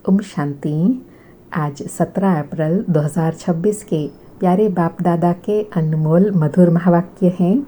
ओम शांति। आज 17 अप्रैल 2026 के प्यारे बाप दादा के अनमोल मधुर महावाक्य हैं।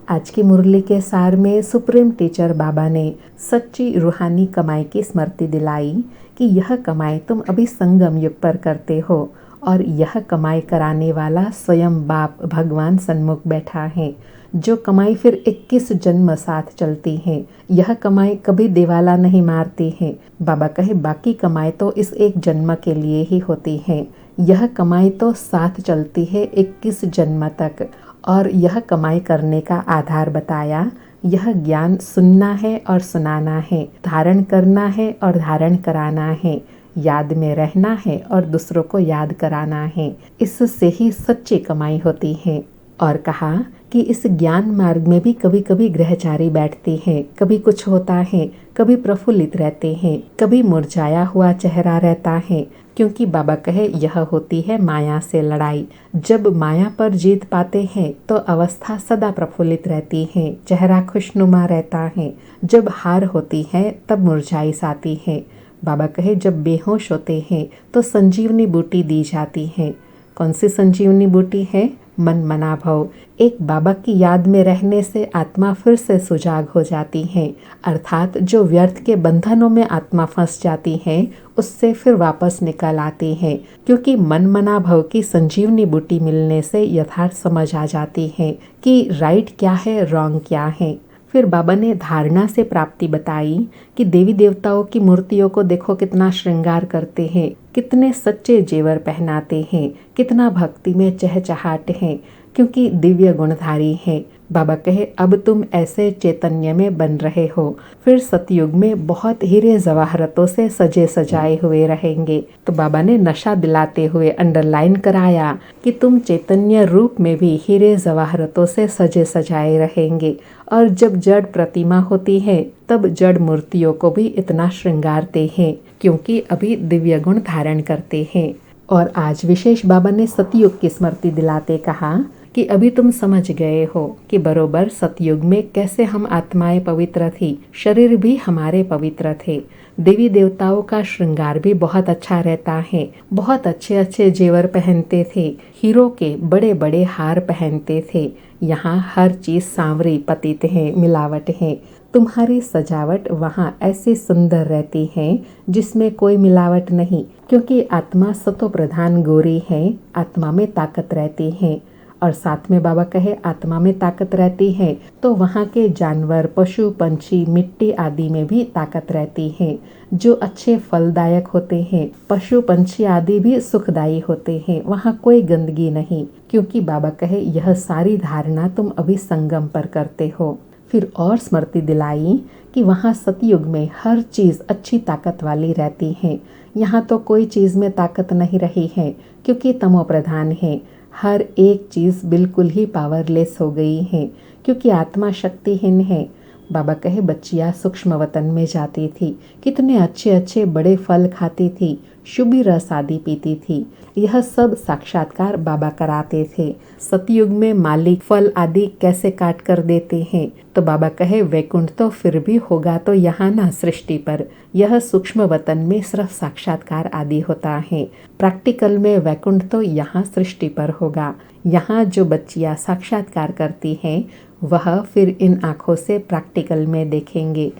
आज की मुरली के सार में सुप्रीम टीचर बाबा ने सच्ची रूहानी कमाई की स्मृति दिलाई कि यह कमाई तुम अभी संगम युग पर करते हो और यह कमाई कराने वाला स्वयं बाप भगवान सन्मुख बैठा है। जो कमाई फिर 21 जन्म साथ चलती है, यह कमाई कभी दिवाला नहीं मारती है। बाबा कहे बाकी कमाई तो इस एक जन्म के लिए ही होती है, यह कमाई तो साथ चलती है 21 जन्म तक। और यह कमाई करने का आधार बताया, यह ज्ञान सुनना है और सुनाना है, धारण करना है और धारण कराना है, याद में रहना है और दूसरों को याद कराना है। इससे ही सच्ची कमाई होती है। और कहा कि इस ज्ञान मार्ग में भी कभी कभी ग्रहचारी बैठते हैं, कभी कुछ होता है, कभी प्रफुल्लित रहते हैं, कभी मुरझाया हुआ चेहरा रहता है। क्योंकि बाबा कहे यह होती है माया से लड़ाई। जब माया पर जीत पाते हैं तो अवस्था सदा प्रफुल्लित रहती है, चेहरा खुशनुमा रहता है। जब हार होती है तब मुरझाई आती है। बाबा कहे जब बेहोश होते हैं तो संजीवनी बूटी दी जाती है। कौन सी संजीवनी बूटी है? मन मना भव। एक बाबा की याद में रहने से आत्मा फिर से सुजाग हो जाती है, अर्थात जो व्यर्थ के बंधनों में आत्मा फंस जाती है उससे फिर वापस निकल आती है। क्योंकि मन मना भव की संजीवनी बूटी मिलने से यथार्थ समझ आ जाती है कि राइट क्या है, रॉन्ग क्या है। फिर बाबा ने धारणा से प्राप्ति बताई कि देवी देवताओं की मूर्तियों को देखो कितना श्रृंगार करते हैं, कितने सच्चे जेवर पहनाते हैं, कितना भक्ति में चहचहाट है, क्योंकि दिव्य गुणधारी है। बाबा कहे अब तुम ऐसे चैतन्य में बन रहे हो, फिर सतयुग में बहुत हीरे जवाहरतों से सजे सजाए हुए रहेंगे। तो बाबा ने नशा दिलाते हुए अंडरलाइन कराया कि तुम चैतन्य रूप में भी हीरे जवाहरतों से सजे सजाए रहेंगे। और जब जड़ प्रतिमा होती है तब जड़ मूर्तियों को भी इतना श्रृंगारते हैं, क्योंकि अभी दिव्य गुण धारण करते हैं। और आज विशेष बाबा ने सतयुग की स्मृति दिलाते कहा कि अभी तुम समझ गए हो कि बरोबर सतयुग में कैसे हम आत्माएं पवित्र थी, शरीर भी हमारे पवित्र थे। देवी देवताओं का श्रृंगार भी बहुत अच्छा रहता है, बहुत अच्छे अच्छे जेवर पहनते थे, हीरो के बड़े बड़े हार पहनते थे। यहाँ हर चीज सांवरी पतित है, मिलावट है। तुम्हारी सजावट वहाँ ऐसी सुंदर रहती है जिसमें कोई मिलावट नहीं, क्योंकि आत्मा सतो प्रधान गोरी है, आत्मा में ताकत रहती है। और साथ में बाबा कहे आत्मा में ताकत रहती है तो वहाँ के जानवर, पशु, पंछी, मिट्टी आदि में भी ताकत रहती है, जो अच्छे फलदायक होते हैं। पशु पंछी आदि भी सुखदायी होते हैं, वहाँ कोई गंदगी नहीं। क्योंकि बाबा कहे यह सारी धारणा तुम अभी संगम पर करते हो। फिर और स्मृति दिलाई कि वहाँ सतयुग में हर चीज़ अच्छी ताकत वाली रहती है। यहाँ तो कोई चीज़ में ताकत नहीं रही है, क्योंकि तमो प्रधान है। हर एक चीज़ बिल्कुल ही पावरलेस हो गई है, क्योंकि आत्मा शक्तिहीन है। बाबा कहे बच्चियाँ सूक्ष्म वतन में जाती थी, कितने अच्छे अच्छे बड़े फल खाती थी, शुभी रस आदि पीती थी। यह सब साक्षात्कार बाबा कराते थे। सतयुग में मालिक फल आदि कैसे काट कर देते हैं, तो बाबा कहे वैकुंठ तो फिर भी होगा तो यहाँ ना सृष्टि पर, यह सूक्ष्म वतन में सिर्फ साक्षात्कार आदि होता है। प्रैक्टिकल में वैकुंठ तो यहाँ सृष्टि पर होगा। यहाँ जो बच्चियाँ साक्षात्कार करती हैं वह फिर इन आँखों से प्रैक्टिकल में देखेंगे।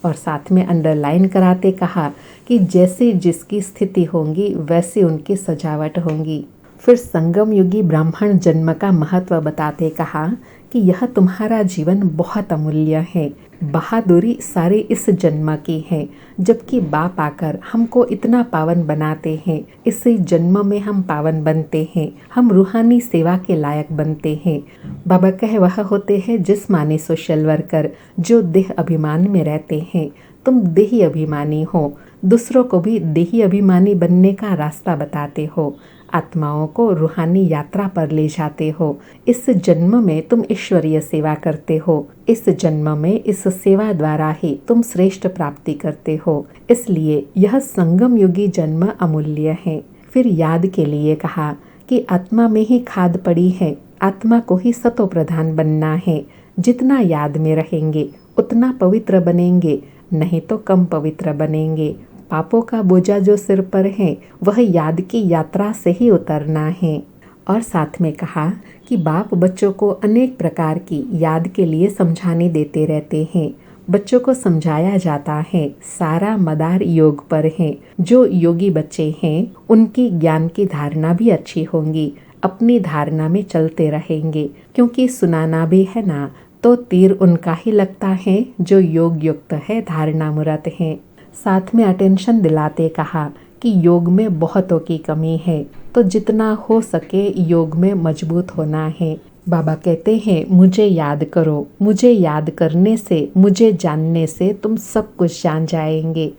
और साथ में अंडरलाइन कराते कहा कि जैसी जिसकी स्थिति होंगी वैसी उनकी सजावट होंगी। फिर संगम युगी ब्राह्मण जन्म का महत्व बताते कहा कि यह तुम्हारा जीवन बहुत अमूल्य है, बहादुरी सारी इस जन्म की है। जबकि बाप आकर हमको इतना पावन बनाते हैं, इसी जन्म में हम पावन बनते हैं, हम रूहानी सेवा के लायक बनते हैं। बाबा कहे वह होते हैं जिस्मानी सोशल वर्कर, जो देह अभिमान में रहते हैं। तुम देही अभिमानी हो, दूसरों को भी देही अभिमानी बनने का रास्ता बताते हो, आत्माओं को रूहानी यात्रा पर ले जाते हो। इस जन्म में तुम ईश्वरीय सेवा करते हो, इस जन्म में इस सेवा द्वारा ही तुम श्रेष्ठ प्राप्ति करते हो। इसलिए यह संगम युगी जन्म अमूल्य है। फिर याद के लिए कहा कि आत्मा में ही खाद पड़ी है, आत्मा को ही सतो प्रधान बनना है। जितना याद में रहेंगे उतना पवित्र बनेंगे, नहीं तो कम पवित्र बनेंगे। पापों का बोझा जो सिर पर है वह याद की यात्रा से ही उतरना है। और साथ में कहा कि बाप बच्चों को अनेक प्रकार की याद के लिए समझाने देते रहते हैं। बच्चों को समझाया जाता है सारा मदार योग पर है। जो योगी बच्चे हैं उनकी ज्ञान की धारणा भी अच्छी होंगी, अपनी धारणा में चलते रहेंगे, क्योंकि सुनाना भी है ना तो तीर उनका ही लगता है जो योग युक्त है, धारणा मुरत है। साथ में अटेंशन दिलाते कहा कि योग में बहुतों की कमी है, तो जितना हो सके योग में मजबूत होना है। बाबा कहते हैं मुझे याद करो, मुझे याद करने से, मुझे जानने से तुम सब कुछ जान जाएंगे।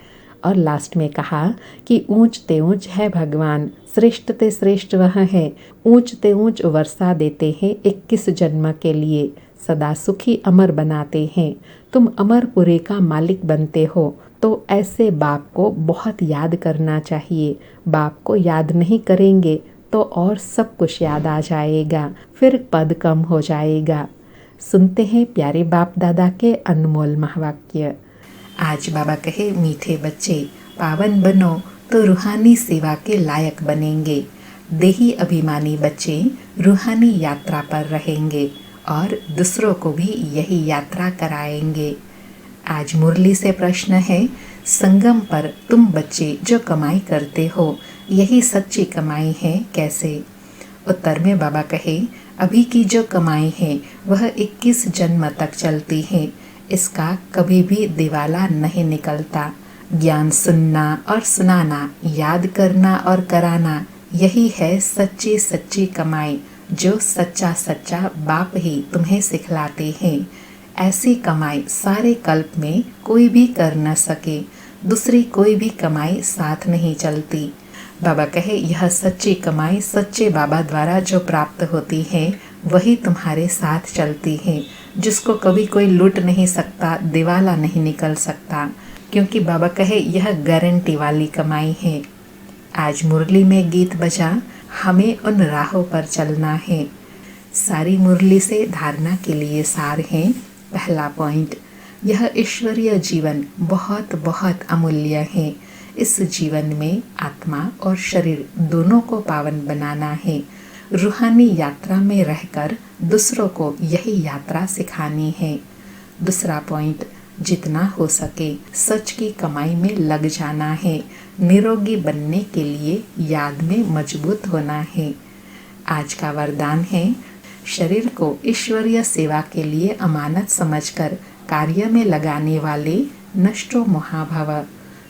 और लास्ट में कहा कि ऊंच ते ऊंच है भगवान, श्रेष्ठ ते श्रेष्ठ वह है, ऊंच ते ऊंच वर्षा देते हैं 21 जन्म के लिए, सदा सुखी अमर बनाते हैं। तुम अमरपुरे का मालिक बनते हो, तो ऐसे बाप को बहुत याद करना चाहिए। बाप को याद नहीं करेंगे तो और सब कुछ याद आ जाएगा, फिर पद कम हो जाएगा। सुनते हैं प्यारे बाप दादा के अनमोल महावाक्य। आज बाबा कहे मीठे बच्चे पावन बनो तो रूहानी सेवा के लायक बनेंगे। देही अभिमानी बच्चे रूहानी यात्रा पर रहेंगे और दूसरों को भी यही यात्रा कराएंगे। आज मुरली से प्रश्न है, संगम पर तुम बच्चे जो कमाई करते हो यही सच्ची कमाई है कैसे? उत्तर में बाबा कहे अभी की जो कमाई है वह 21 जन्म तक चलती है, इसका कभी भी दिवाला नहीं निकलता। ज्ञान सुनना और सुनाना, याद करना और कराना, यही है सच्ची सच्ची कमाई जो सच्चा सच्चा बाप ही तुम्हें सिखलाते हैं। ऐसी कमाई सारे कल्प में कोई भी कर न सके, दूसरी कोई भी कमाई साथ नहीं चलती। बाबा कहे यह सच्ची कमाई सच्चे बाबा द्वारा जो प्राप्त होती है वही तुम्हारे साथ चलती है, जिसको कभी कोई लूट नहीं सकता, दिवाला नहीं निकल सकता, क्योंकि बाबा कहे यह गारंटी वाली कमाई है। आज मुरली में गीत बजा, हमें उन राहों पर चलना है। सारी मुरली से धारणा के लिए सार है। पहला पॉइंट, यह ईश्वरीय जीवन बहुत बहुत अमूल्य है। इस जीवन में आत्मा और शरीर दोनों को पावन बनाना है। रूहानी यात्रा में रहकर दूसरों को यही यात्रा सिखानी है। दूसरा पॉइंट, जितना हो सके सच की कमाई में लग जाना है। निरोगी बनने के लिए याद में मजबूत होना है। आज का वरदान है, शरीर को ईश्वरीय सेवा के लिए अमानत समझकर कार्य में लगाने वाले नष्टो महाभव।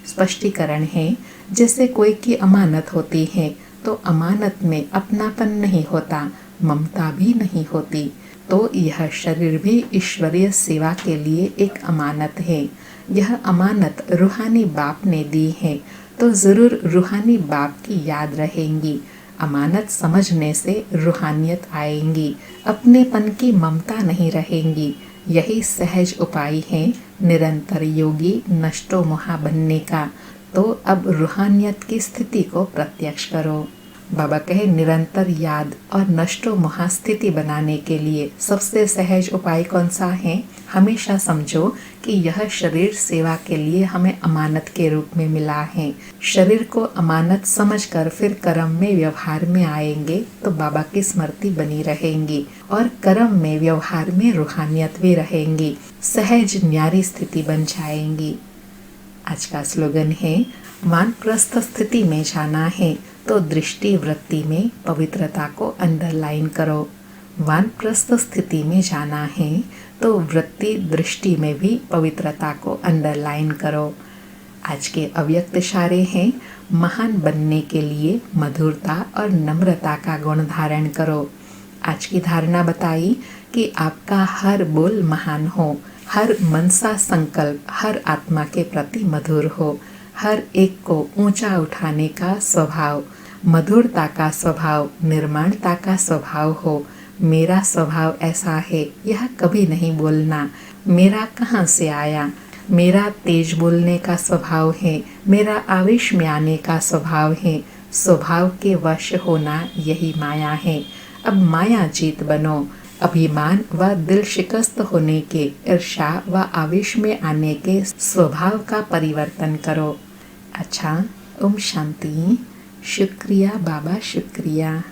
स्पष्टीकरण है, जैसे कोई की अमानत होती है तो अमानत में अपनापन नहीं होता, ममता भी नहीं होती, तो यह शरीर भी ईश्वरीय सेवा के लिए एक अमानत है। यह अमानत रूहानी बाप ने दी है तो ज़रूर रूहानी बाप की याद रहेंगी। अमानत समझने से रूहानियत आएंगी, अपनेपन की ममता नहीं रहेंगी। यही सहज उपाय है निरंतर योगी नष्टो मोहा बनने का। तो अब रूहानियत की स्थिति को प्रत्यक्ष करो। बाबा कहे निरंतर याद और नष्टो मोहा स्थिति बनाने के लिए सबसे सहज उपाय कौन सा है? हमेशा समझो कि यह शरीर सेवा के लिए हमें अमानत के रूप में मिला है। शरीर को अमानत समझकर फिर कर्म में व्यवहार में आएंगे तो बाबा की स्मृति बनी रहेंगी और कर्म में व्यवहार में रूहानियत भी रहेंगी, सहज न्यारी स्थिति बन जाएंगी। आज का स्लोगन है, वानप्रस्थ स्थिति में जाना है तो दृष्टि वृत्ति में पवित्रता को अंडरलाइन करो। वानप्रस्थ स्थिति में जाना है तो वृत्ति दृष्टि में भी पवित्रता को अंडरलाइन करो। आज के अव्यक्त इशारे हैं, महान बनने के लिए मधुरता और नम्रता का गुण धारण करो। आज की धारणा बताई कि आपका हर बोल महान हो, हर मनसा संकल्प हर आत्मा के प्रति मधुर हो, हर एक को ऊंचा उठाने का स्वभाव, मधुरता का स्वभाव, निर्माणता का स्वभाव हो। मेरा स्वभाव ऐसा है, यह कभी नहीं बोलना मेरा कहाँ से आया। मेरा तेज बोलने का स्वभाव है, मेरा आवेश में आने का स्वभाव है। स्वभाव के वश होना यही माया है। अब माया जीत बनो। अभिमान व दिल शिकस्त होने के, ईर्ष्या व आवेश में आने के स्वभाव का परिवर्तन करो। अच्छा, ओम शांति। शुक्रिया बाबा, शुक्रिया।